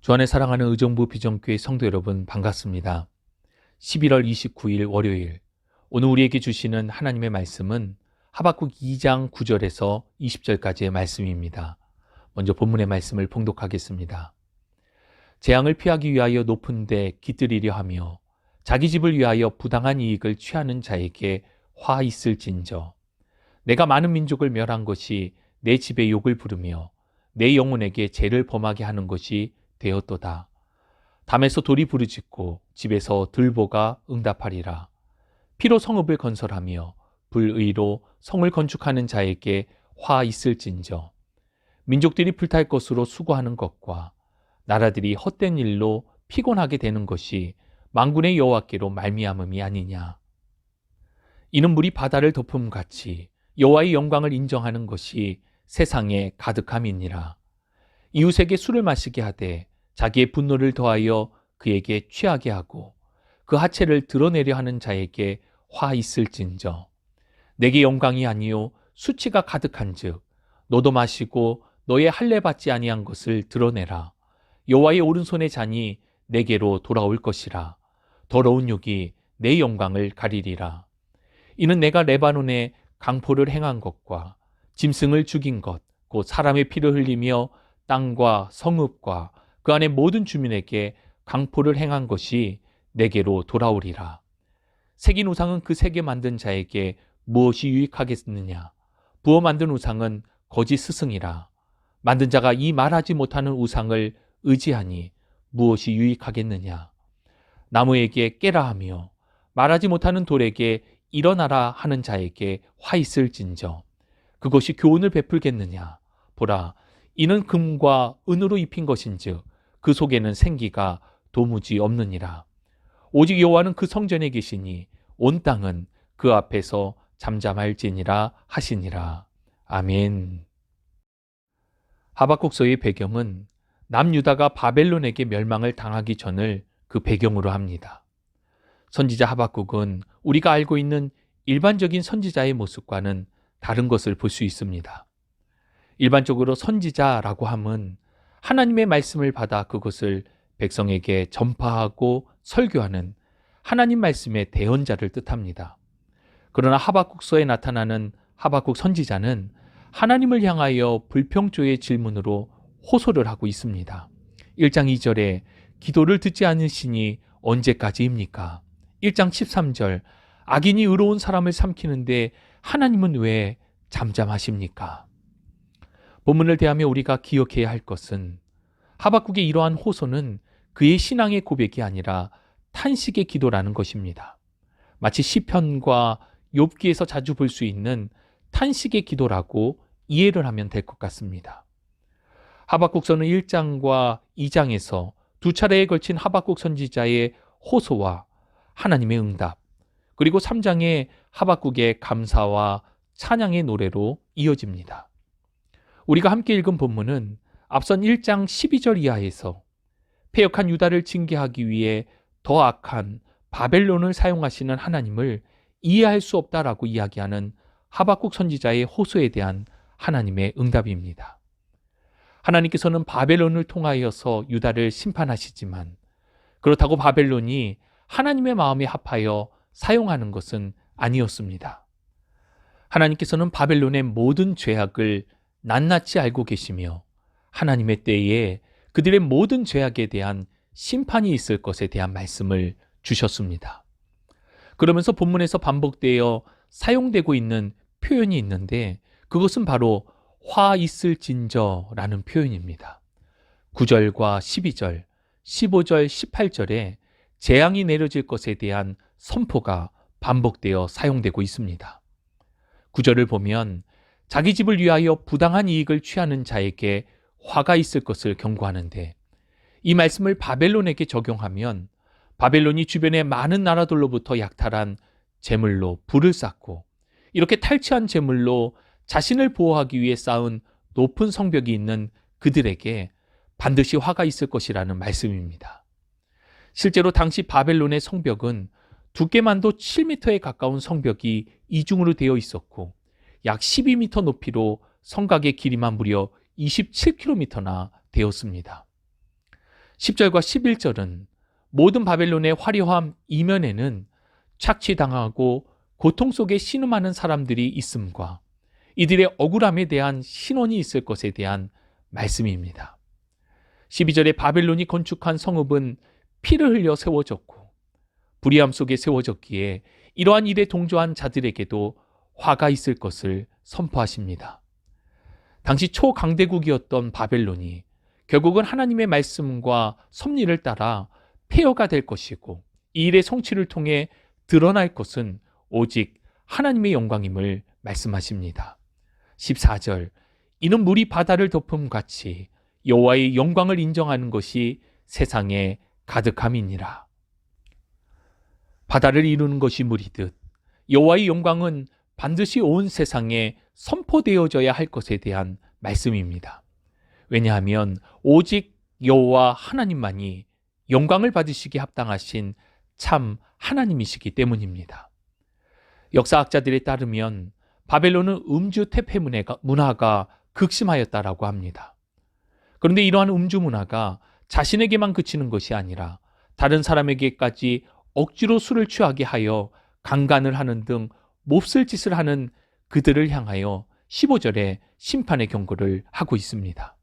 주 안에 사랑하는 의정부 비전교회 성도 여러분 반갑습니다. 11월 29일 월요일, 오늘 우리에게 주시는 하나님의 말씀은 하박국 2장 9절에서 20절까지의 말씀입니다. 먼저 본문의 말씀을 봉독하겠습니다. 재앙을 피하기 위하여 높은 데 깃들이려 하며 자기 집을 위하여 부당한 이익을 취하는 자에게 화 있을진저. 내가 많은 민족을 멸한 것이 내 집에 욕을 부르며 내 영혼에게 죄를 범하게 하는 것이 되었도다. 담에서 돌이 부르짖고 집에서 들보가 응답하리라. 피로 성읍을 건설하며 불의로 성을 건축하는 자에게 화 있을진저. 민족들이 불탈 것으로 수고하는 것과 나라들이 헛된 일로 피곤하게 되는 것이 만군의 여호와께로 말미암음이 아니냐. 이는 물이 바다를 덮음같이 여호와의 영광을 인정하는 것이 세상에 가득함이니라. 이웃에게 술을 마시게 하되 자기의 분노를 더하여 그에게 취하게 하고 그 하체를 드러내려 하는 자에게 화 있을진저. 내게 영광이 아니요 수치가 가득한즉 너도 마시고 너의 할례 받지 아니한 것을 드러내라. 여호와의 오른손의 잔이 내게로 돌아올 것이라. 더러운 욕이 내 영광을 가리리라. 이는 내가 레바논에 강포를 행한 것과 짐승을 죽인 것, 곧 사람의 피를 흘리며 땅과 성읍과 그 안의 모든 주민에게 강포를 행한 것이 내게로 돌아오리라. 새긴 우상은 그 새게 만든 자에게 무엇이 유익하겠느냐? 부어 만든 우상은 거짓 스승이라. 만든 자가 이 말하지 못하는 우상을 의지하니 무엇이 유익하겠느냐? 나무에게 깨라 하며 말하지 못하는 돌에게 일어나라 하는 자에게 화 있을진저. 그것이 교훈을 베풀겠느냐? 보라, 이는 금과 은으로 입힌 것인즉 그 속에는 생기가 도무지 없느니라. 오직 여호와는 그 성전에 계시니 온 땅은 그 앞에서 잠잠할지니라 하시니라. 아멘. 하박국서의 배경은 남유다가 바벨론에게 멸망을 당하기 전을 그 배경으로 합니다. 선지자 하박국은 우리가 알고 있는 일반적인 선지자의 모습과는 다른 것을 볼 수 있습니다. 일반적으로 선지자라고 함은 하나님의 말씀을 받아 그것을 백성에게 전파하고 설교하는 하나님 말씀의 대언자를 뜻합니다. 그러나 하박국서에 나타나는 하박국 선지자는 하나님을 향하여 불평조의 질문으로 호소를 하고 있습니다. 1장 2절에 기도를 듣지 않으시니 언제까지입니까? 1장 13절 악인이 의로운 사람을 삼키는데 하나님은 왜 잠잠하십니까? 본문을 대하며 우리가 기억해야 할 것은 하박국의 이러한 호소는 그의 신앙의 고백이 아니라 탄식의 기도라는 것입니다. 마치 시편과 욥기에서 자주 볼 수 있는 탄식의 기도라고 이해를 하면 될 것 같습니다. 하박국서는 1장과 2장에서 두 차례에 걸친 하박국 선지자의 호소와 하나님의 응답, 그리고 3장의 하박국의 감사와 찬양의 노래로 이어집니다. 우리가 함께 읽은 본문은 앞선 1장 12절 이하에서 패역한 유다를 징계하기 위해 더 악한 바벨론을 사용하시는 하나님을 이해할 수 없다라고 이야기하는 하박국 선지자의 호소에 대한 하나님의 응답입니다. 하나님께서는 바벨론을 통하여서 유다를 심판하시지만 그렇다고 바벨론이 하나님의 마음에 합하여 사용하는 것은 아니었습니다. 하나님께서는 바벨론의 모든 죄악을 낱낱이 알고 계시며 하나님의 때에 그들의 모든 죄악에 대한 심판이 있을 것에 대한 말씀을 주셨습니다. 그러면서 본문에서 반복되어 사용되고 있는 표현이 있는데 그것은 바로 화 있을진저라는 표현입니다. 9절과 12절, 15절, 18절에 재앙이 내려질 것에 대한 선포가 반복되어 사용되고 있습니다. 9절을 보면 자기 집을 위하여 부당한 이익을 취하는 자에게 화가 있을 것을 경고하는데 이 말씀을 바벨론에게 적용하면 바벨론이 주변의 많은 나라들로부터 약탈한 재물로 불을 쌓고 이렇게 탈취한 재물로 자신을 보호하기 위해 쌓은 높은 성벽이 있는 그들에게 반드시 화가 있을 것이라는 말씀입니다. 실제로 당시 바벨론의 성벽은 두께만도 7m에 가까운 성벽이 이중으로 되어 있었고 약 12m 높이로 성곽의 길이만 무려 27km나 되었습니다. 10절과 11절은 모든 바벨론의 화려함 이면에는 착취당하고 고통 속에 신음하는 사람들이 있음과 이들의 억울함에 대한 신원이 있을 것에 대한 말씀입니다. 12절에 바벨론이 건축한 성읍은 피를 흘려 세워졌고 불의함 속에 세워졌기에 이러한 일에 동조한 자들에게도 화가 있을 것을 선포하십니다. 당시 초강대국이었던 바벨론이 결국은 하나님의 말씀과 섭리를 따라 폐허가 될 것이고 이 일의 성취를 통해 드러날 것은 오직 하나님의 영광임을 말씀하십니다. 14절, 이는 물이 바다를 덮음 같이 여호와의 영광을 인정하는 것이 세상에 가득함이니라. 바다를 이루는 것이 물이듯 여호와의 영광은 반드시 온 세상에 선포되어져야 할 것에 대한 말씀입니다. 왜냐하면 오직 여호와 하나님만이 영광을 받으시기에 합당하신 참 하나님이시기 때문입니다. 역사학자들에 따르면 바벨론은 음주 퇴폐 문화가 극심하였다라고 합니다. 그런데 이러한 음주 문화가 자신에게만 그치는 것이 아니라 다른 사람에게까지 억지로 술을 취하게 하여 강간을 하는 등 몹쓸 짓을 하는 그들을 향하여 15절에 심판의 경고를 하고 있습니다.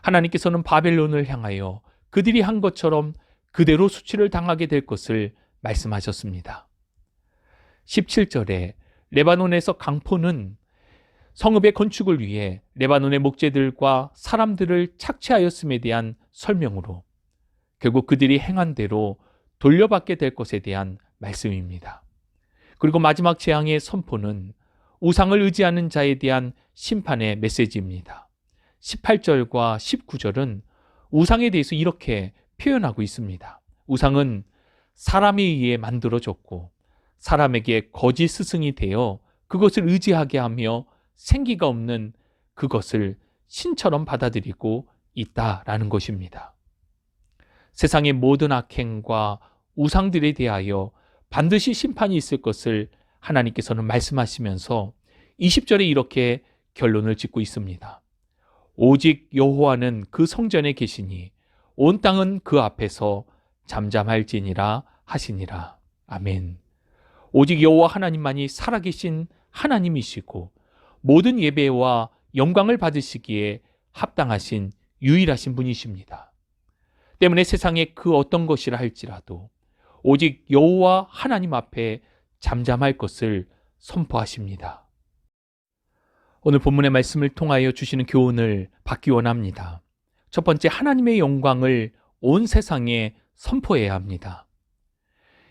하나님께서는 바벨론을 향하여 그들이 한 것처럼 그대로 수치를 당하게 될 것을 말씀하셨습니다. 17절에 레바논에서 강포는 성읍의 건축을 위해 레바논의 목재들과 사람들을 착취하였음에 대한 설명으로 결국 그들이 행한 대로 돌려받게 될 것에 대한 말씀입니다. 그리고 마지막 재앙의 선포는 우상을 의지하는 자에 대한 심판의 메시지입니다. 18절과 19절은 우상에 대해서 이렇게 표현하고 있습니다. 우상은 사람에 의해 만들어졌고 사람에게 거짓 스승이 되어 그것을 의지하게 하며 생기가 없는 그것을 신처럼 받아들이고 있다라는 것입니다. 세상의 모든 악행과 우상들에 대하여 반드시 심판이 있을 것을 하나님께서는 말씀하시면서 20절에 이렇게 결론을 짓고 있습니다. 오직 여호와는 그 성전에 계시니 온 땅은 그 앞에서 잠잠할지니라 하시니라. 아멘. 오직 여호와 하나님만이 살아계신 하나님이시고 모든 예배와 영광을 받으시기에 합당하신 유일하신 분이십니다. 때문에 세상에 그 어떤 것이라 할지라도 오직 여호와 하나님 앞에 잠잠할 것을 선포하십니다. 오늘 본문의 말씀을 통하여 주시는 교훈을 받기 원합니다. 첫 번째, 하나님의 영광을 온 세상에 선포해야 합니다.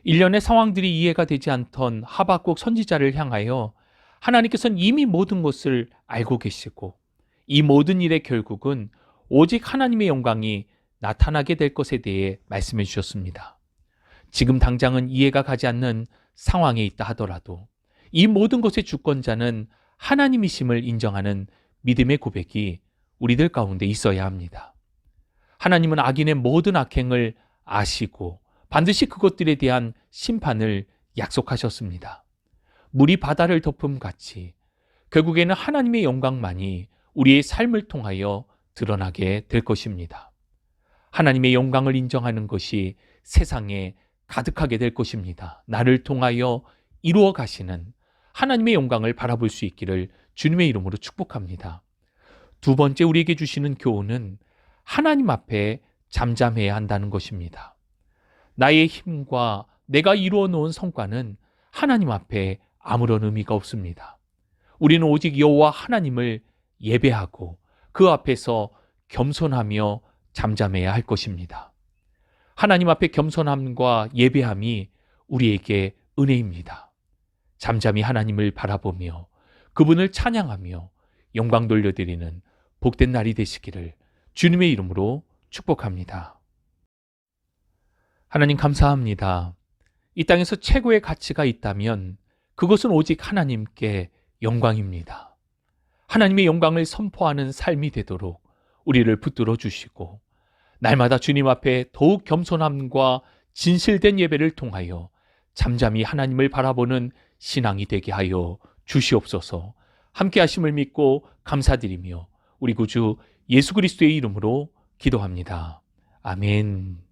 일련의 상황들이 이해가 되지 않던 하박국 선지자를 향하여 하나님께서는 이미 모든 것을 알고 계시고 이 모든 일의 결국은 오직 하나님의 영광이 나타나게 될 것에 대해 말씀해 주셨습니다. 지금 당장은 이해가 가지 않는 상황에 있다 하더라도 이 모든 것의 주권자는 하나님이심을 인정하는 믿음의 고백이 우리들 가운데 있어야 합니다. 하나님은 악인의 모든 악행을 아시고 반드시 그것들에 대한 심판을 약속하셨습니다. 물이 바다를 덮음 같이 결국에는 하나님의 영광만이 우리의 삶을 통하여 드러나게 될 것입니다. 하나님의 영광을 인정하는 것이 세상에 가득하게 될 것입니다. 나를 통하여 이루어 가시는 하나님의 영광을 바라볼 수 있기를 주님의 이름으로 축복합니다. 두 번째, 우리에게 주시는 교훈은 하나님 앞에 잠잠해야 한다는 것입니다. 나의 힘과 내가 이루어 놓은 성과는 하나님 앞에 아무런 의미가 없습니다. 우리는 오직 여호와 하나님을 예배하고 그 앞에서 겸손하며 잠잠해야 할 것입니다. 하나님 앞에 겸손함과 예배함이 우리에게 은혜입니다. 잠잠히 하나님을 바라보며 그분을 찬양하며 영광 돌려드리는 복된 날이 되시기를 주님의 이름으로 축복합니다. 하나님 감사합니다. 이 땅에서 최고의 가치가 있다면 그것은 오직 하나님께 영광입니다. 하나님의 영광을 선포하는 삶이 되도록 우리를 붙들어 주시고 날마다 주님 앞에 더욱 겸손함과 진실된 예배를 통하여 잠잠히 하나님을 바라보는 신앙이 되게 하여 주시옵소서. 함께 하심을 믿고 감사드리며 우리 구주 예수 그리스도의 이름으로 기도합니다. 아멘.